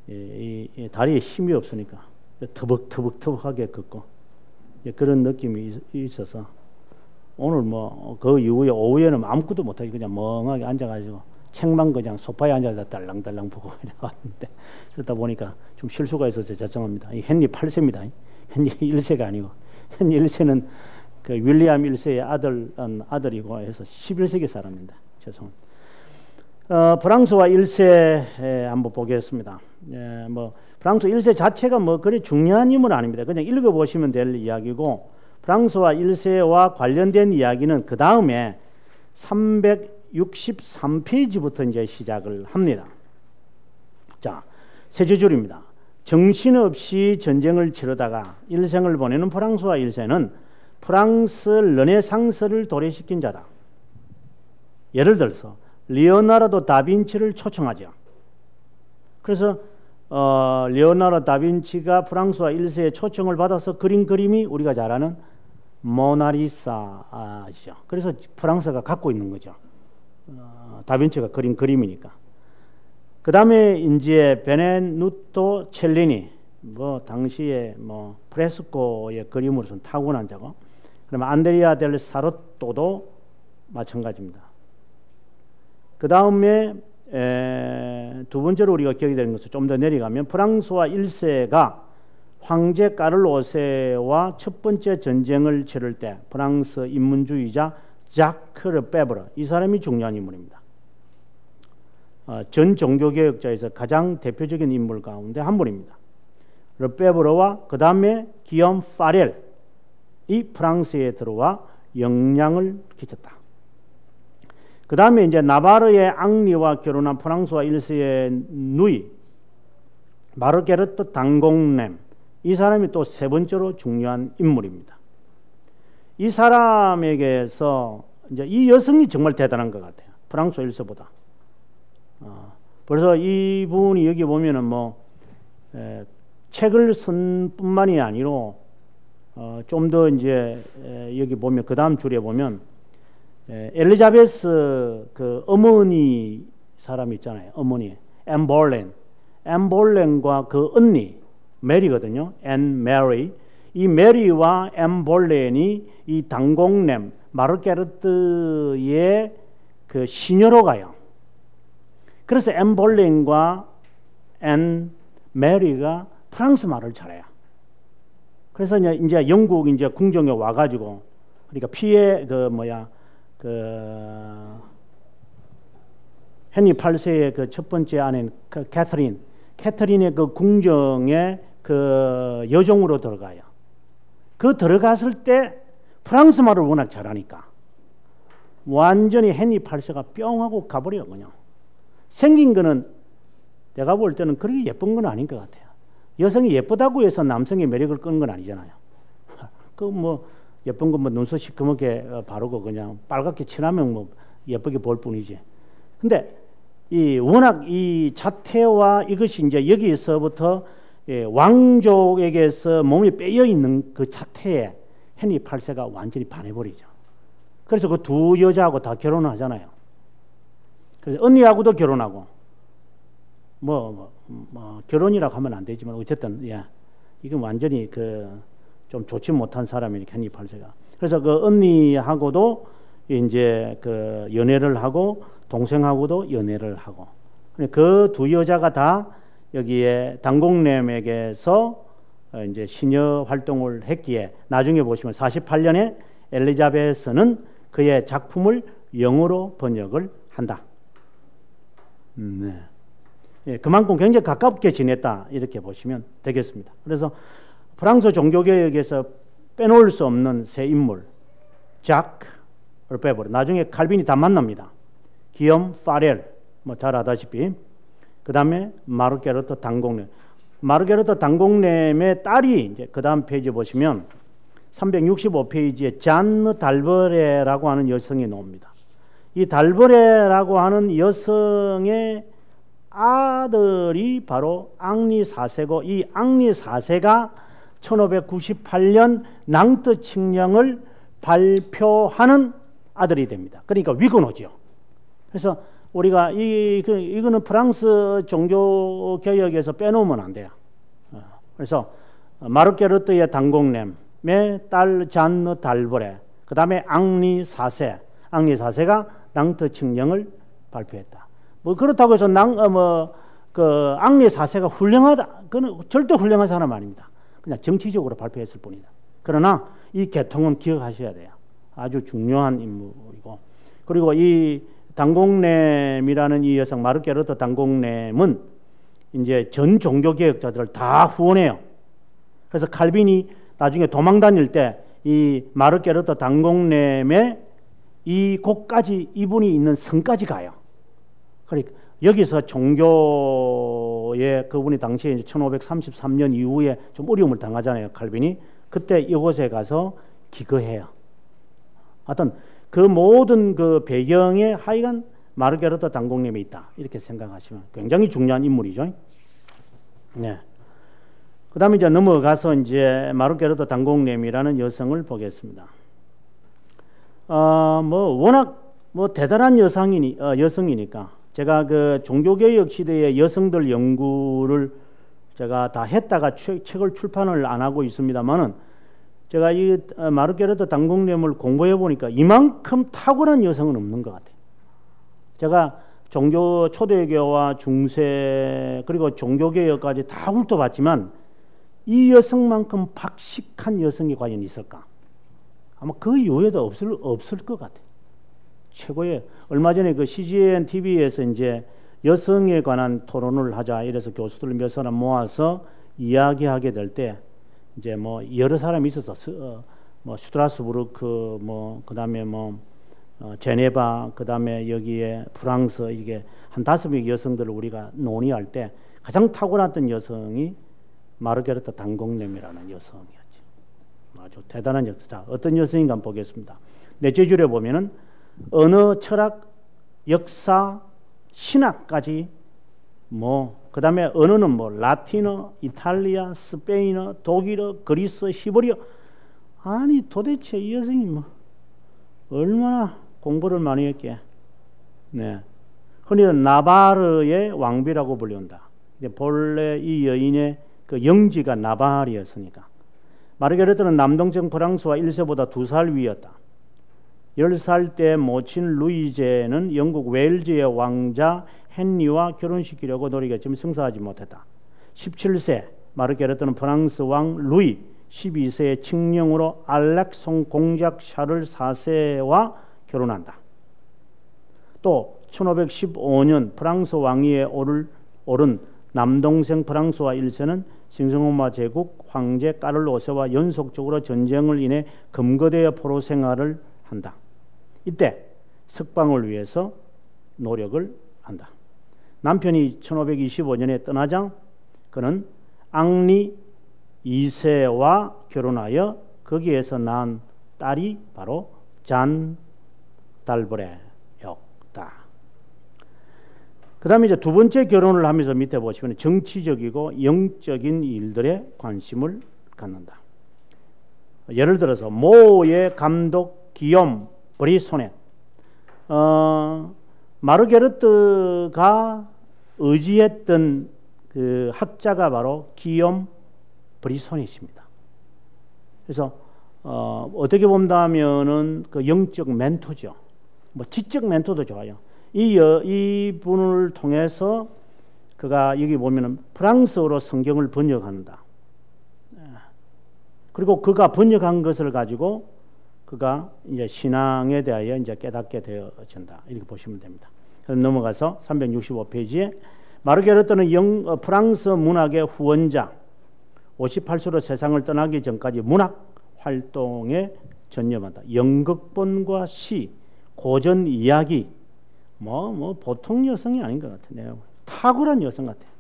이 다리에 힘이 없으니까 터벅터벅하게 걷고 그런 느낌이 있어서 오늘 뭐 그 이후에 오후에는 아무것도 못하게 그냥 멍하게 앉아가지고 책만 그냥 소파에 앉아서 달랑달랑 보고 왔는데 그러다 보니까 좀 실수가 있어서 죄송합니다. 이 헨리 8세입니다. 헨리 1세가 아니고 헨리 1세는 그 윌리엄 1세의 아들이고 해서 11세기 사람입니다. 죄송합니다. 프랑스와 1세 한번 보겠습니다. 뭐 프랑스 1세 자체가 뭐 그리 중요한 인물은 아닙니다. 그냥 읽어보시면 될 이야기고 프랑스와 1세와 관련된 이야기는 그 다음에 363페이지부터 이제 시작을 합니다. 자, 세제줄입니다. 정신없이 전쟁을 치르다가 일생을 보내는 프랑스와 1세는 프랑스 르네상스를 도래시킨 자다. 예를 들어서 리오나르도 다빈치를 초청하죠. 그래서 리오나르도 다빈치가 프랑스와 1세의 초청을 받아서 그린 그림이 우리가 잘 아는 모나리사죠. 그래서 프랑스가 갖고 있는 거죠. 다빈치가 그린 그림이니까. 그 다음에 이제 베네누토 첼리니, 뭐 당시에 뭐 프레스코의 그림으로서는 타고난 자고, 그러면 안드레아 델 사르토도 마찬가지입니다. 그 다음에 두 번째로 우리가 기억이 되는 것은 좀 더 내려가면 프랑스와 1세가 황제 까를 5세와 첫 번째 전쟁을 치를 때 프랑스 인문주의자 자크 르페브르, 이 사람이 중요한 인물입니다. 전 종교개혁자에서 가장 대표적인 인물 가운데 한 분입니다. 르페브르와 그 다음에 기욤 파렐, 이 프랑스에 들어와 영향을 끼쳤다. 그 다음에 이제 나바르의 앙리와 결혼한 프랑스와 1세의 누이 마르게르트 당공렘, 이 사람이 또 세 번째로 중요한 인물입니다. 이 사람에게서 이제 이 여성이 정말 대단한 것 같아요. 프랑스 1세보다. 그래서 이분이 여기 보면은 뭐 책을 쓴 뿐만이 아니로 좀 더 이제 여기 보면 그 다음 줄에 보면 엘리자베스 그 어머니 사람 있잖아요. 어머니 엠볼렌과 그 언니 메리거든요. 앤 메리. 이 메리와 엠볼렌이 이 당공렘 마르게르트의 그 시녀로 가요. 그래서 엠볼렌과 앤 메리가 프랑스 말을 잘해요. 그래서 이제 영국 이제 궁정에 와가지고 그러니까 피에 헨리 8세의 그 첫 번째 아내인 그 캐서린의 그 궁정에 그 여종으로 들어가요. 그 들어갔을 때 프랑스 말을 워낙 잘하니까 완전히 헨리 8세가 뿅 하고 가버려요. 그냥 생긴 거는 내가 볼 때는 그렇게 예쁜 건 아닌 것 같아요. 여성이 예쁘다고 해서 남성의 매력을 끄는 건 아니잖아요. 그 뭐 예쁜 거 뭐 눈썹 시커멓게 바르고 그냥 빨갛게 칠하면 뭐 예쁘게 볼 뿐이지. 근데 이 워낙 이 자태와 이것이 이제 여기서부터 왕족에게서 몸이 빼여 있는 그 자태에 헨리 8세가 완전히 반해버리죠. 그래서 그 두 여자하고 다 결혼을 하잖아요. 그래서 언니하고도 결혼하고 뭐 결혼이라고 하면 안 되지만 어쨌든 이건 완전히 좀 좋지 못한 사람이니까 헨리 8세가. 그래서 그 언니하고도 이제 그 연애를 하고 동생하고도 연애를 하고 그 두 여자가 다 여기에 당공렘에게서 이제 시녀 활동을 했기에 나중에 보시면 48년에 엘리자베스는 그의 작품을 영어로 번역을 한다. 네. 그만큼 굉장히 가깝게 지냈다 이렇게 보시면 되겠습니다. 그래서 프랑스 종교개혁에서 빼놓을 수 없는 세 인물 자크 르페브르, 나중에 칼빈이 다 만납니다. 기욤 파렐, 뭐 잘 아다시피 그 다음에 마르게르트 당공렘. 마르게르타 당공렘의 딸이 이제 그 다음 페이지 보시면 365페이지에 잔느 달버레라고 하는 여성이 나옵니다. 이 달버레라고 하는 여성의 아들이 바로 앙리 4세고 이 앙리 4세가 1598년 낭트 칙령을 발표하는 아들이 됩니다. 그러니까 위건호죠. 그래서 우리가 이거는 프랑스 종교 개혁에서 빼놓으면 안 돼요. 그래서 마르게르트의 당공렘의 딸 잔느 달버레, 그 다음에 앙리 4세, 앙리 4세가 낭트 칙령을 발표했다. 뭐 그렇다고 해서 앙리 4세가 훌륭하다, 그는 절대 훌륭한 사람 아닙니다. 그냥 정치적으로 발표했을 뿐이다. 그러나 이 계통은 기억하셔야 돼요. 아주 중요한 인물이고, 그리고 이 당공렘이라는 이 여성 마르게르트 당공렘은 이제 전 종교 개혁자들을 다 후원해요. 그래서 칼빈이 나중에 도망 다닐 때 이 마르게르트 당공렘의 이 곳까지 이분이 있는 성까지 가요. 그러니까 여기서 종교에 그분이 당시에 이제 1533년 이후에 좀 어려움을 당하잖아요. 칼빈이 그때 이곳에 가서 기거해요. 하여튼 그 모든 그 배경에 하여간 마르게르트 당공렘이 있다, 이렇게 생각하시면 굉장히 중요한 인물이죠. 네. 그 다음에 이제 넘어가서 이제 마르게르트 당공렘이라는 여성을 보겠습니다. 워낙 대단한 여성이니까 제가 그 종교개혁 시대의 여성들 연구를 제가 다 했다가 책을 출판을 안 하고 있습니다만은 제가 이 마르게르트 당공렘을 공부해 보니까 이만큼 탁월한 여성은 없는 것 같아요. 제가 종교 초대교와 중세 그리고 종교개혁까지 다 훑어봤지만 이 여성만큼 박식한 여성이 과연 있을까? 아마 그 이후에도 없을 것 같아요. 최고의, 얼마 전에 그 CGN TV에서 이제 여성에 관한 토론을 하자 이래서 교수들 몇 사람 모아서 이야기하게 될 때 이제 뭐 여러 사람이 있어서 뭐 슈트라스부르크 그다음에 제네바, 그다음에 여기에 프랑스, 이게 한 5명의 여성들을 우리가 논의할 때 가장 탁월했던 여성이 마르게르트 당공렘이라는 여성이었죠. 아주 대단한 여성. 자, 어떤 여성인가 한번 보겠습니다. 넷째 줄에 보면은 언어, 철학, 역사, 신학까지 그다음에 언어는 라틴어, 이탈리아, 스페인어, 독일어, 그리스, 히브리어. 아니 도대체 이 여성이 얼마나 공부를 많이 했게. 네. 흔히는 나바르의 왕비라고 불린다. 본래 이 여인의 그 영지가 나바르였으니까. 마르게르트는 남동생 프랑스와 1세보다 2살 위였다. 10살 때 모친 루이제는 영국 웨일즈의 왕자 헨리와 결혼시키려고 노리겠지만 성사하지 못했다. 17세 마르게르트는 프랑스 왕 루이 12세의 칙령으로 알렉송 공작 샤를 4세와 결혼한다. 또 1515년 프랑스 왕위에 오른 남동생 프랑스와 1세는 싱성로마 제국 황제 까를 5세와 연속적으로 전쟁을 인해 금거대의 포로 생활을 한다. 이때 석방을 위해서 노력을 한다. 남편이 1525년에 떠나자 그는 앙리 2세와 결혼하여 거기에서 낳은 딸이 바로 잔 달버레였다. 그 다음에 이제 두 번째 결혼을 하면서 밑에 보시면 정치적이고 영적인 일들에 관심을 갖는다. 예를 들어서 모의 감독 기욤 브리소넷, 마르게르트가 의지했던 그 학자가 바로 기욤 브리소넷입니다. 그래서 어떻게 본다면은 그 영적 멘토죠. 지적 멘토도 좋아요. 이 분을 통해서 그가 여기 보면은 프랑스어로 성경을 번역한다. 그리고 그가 번역한 것을 가지고 그가 이제 신앙에 대하여 이제 깨닫게 되어진다. 이렇게 보시면 됩니다. 그럼 넘어가서 365페이지에 마르게르트는 프랑스 문학의 후원자, 58세로 세상을 떠나기 전까지 문학 활동에 전념한다. 연극본과 시, 고전 이야기, 보통 여성이 아닌 것 같아요. 탁월한 여성 같아요.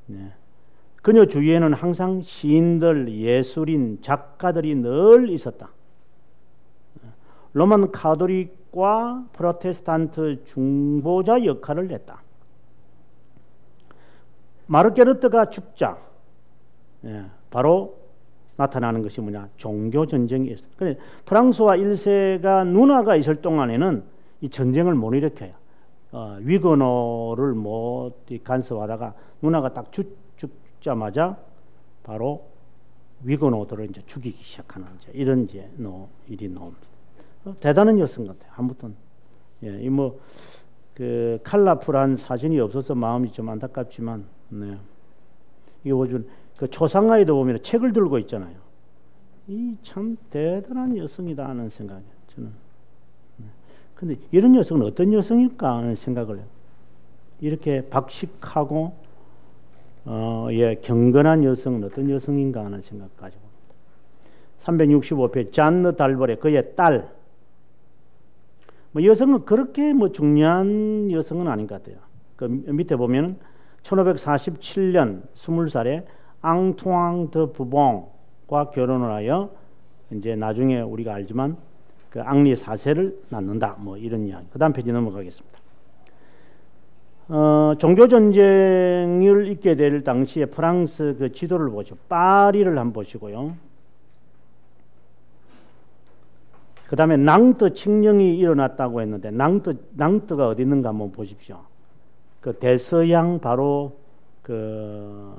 네. 그녀 주위에는 항상 시인들, 예술인, 작가들이 늘 있었다. 로만 카톨릭과 프로테스탄트 중보자 역할을 했다. 마르게르트가 죽자 바로 나타나는 것이 뭐냐? 종교 전쟁이 있어요. 그래 프랑스와 1세가 누나가 있을 동안에는 이 전쟁을 못 일으켜요. 위그노를 못 간섭하다가 누나가 딱 죽자마자 바로 위그노들을 이제 죽이기 시작하는 이런 이제 일이 나옵니다. 대단한 여성 같아요. 아무튼 이 뭐 그 칼라풀한 사진이 없어서 마음이 좀 안타깝지만 이게 보면 그 초상화에도 보면 책을 들고 있잖아요. 이 참 대단한 여성이다 하는 생각이에요. 저는. 근데 이런 여성은 어떤 여성일까 하는 생각을 해요. 이렇게 박식하고 경건한 여성은 어떤 여성인가 하는 생각까지 봅니다. 365페이지 잔느 달보레 그의 딸. 뭐 여성은 그렇게 뭐 중요한 여성은 아닌 것 같아요. 그 밑에 보면 1547년 20살에 앙투앙 드 부봉과 결혼을 하여 이제 나중에 우리가 알지만 그 앙리 4세를 낳는다. 뭐 이런 이야기. 그다음 페이지 넘어가겠습니다. 종교 전쟁을 있게 될 당시에 프랑스 그 지도를 보죠. 파리를 한번 보시고요. 그 다음에 낭트 칙령이 일어났다고 했는데 낭트가 어디 있는가 한번 보십시오. 그 대서양 바로 그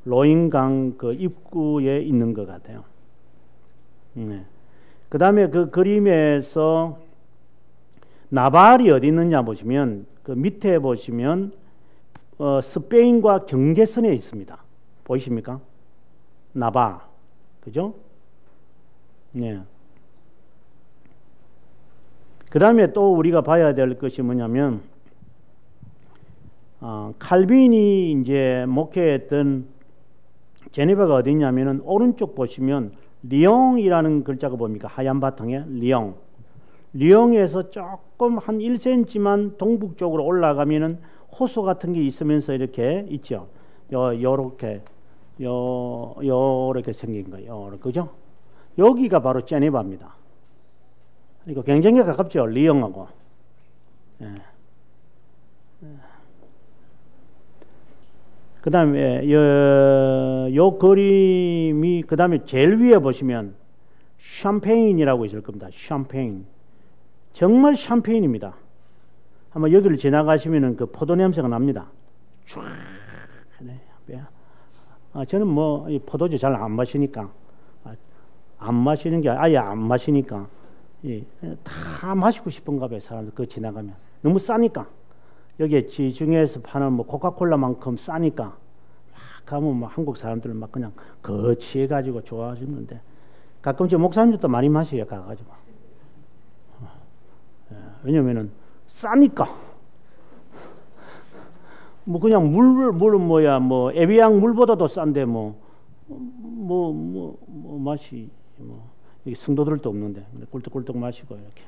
로인강 그 입구에 있는 것 같아요. 그 다음에 그 그림에서 나발이 어디 있느냐 보시면 그 밑에 보시면 스페인과 경계선에 있습니다. 보이십니까? 나바, 그죠? 네. 그 다음에 또 우리가 봐야 될 것이 뭐냐면 칼빈이 이제 목회했던 제네바가 어디 있냐면은 오른쪽 보시면 리옹이라는 글자가 뭡니까? 하얀 바탕에 리옹. 리옹에서 조금 한 1cm만 동북쪽으로 올라가면은 호수 같은 게 있으면서 이렇게 있죠. 요렇게 생긴 거예요. 그죠? 여기가 바로 제네바입니다. 그러니까 굉장히 가깝죠. 리옹하고. 그 다음에 요 그림이 그 다음에 제일 위에 보시면 샴페인이라고 있을 겁니다. 샴페인. 정말 샴페인입니다. 한번 여기를 지나가시면은 그 포도 냄새가 납니다. 쫙. 저는 뭐 포도주 잘 안 마시니까 안 마시는 게 아예 안 마시니까 다 마시고 싶은가 봐요. 사람들 그 지나가면 너무 싸니까. 여기에 지중해에서 파는 뭐 코카콜라만큼 싸니까 막 가면 뭐 한국 사람들은 막 그냥 거치해 가지고 좋아하시는데 가끔씩 목사님들도 많이 마셔요. 가가지고 왜냐면은 싸니까 뭐 그냥 물은 뭐야 뭐 에비앙 물보다도 싼데 뭐 맛이 뭐 여기 성도들도 없는데 꿀떡꿀떡 마시고 이렇게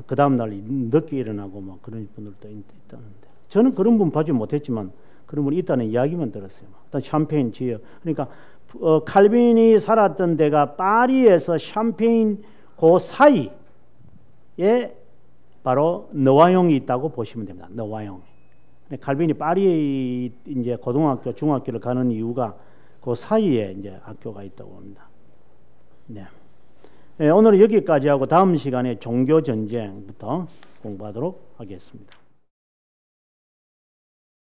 그 다음 날 늦게 일어나고 뭐 그런 분들도 있다는데 저는 그런 분 봐지 못했지만 그런 분이 있다는 이야기만 들었어요. 일단 샴페인 지역 그러니까 칼빈이 살았던 데가 파리에서 샴페인 그 사이에 바로 너와용이 있다고 보시면 됩니다. 너와용. 칼빈이 파리에 이제 고등학교, 중학교를 가는 이유가 그 사이에 이제 학교가 있다고 합니다. 네. 오늘은 여기까지 하고 다음 시간에 종교 전쟁부터 공부하도록 하겠습니다.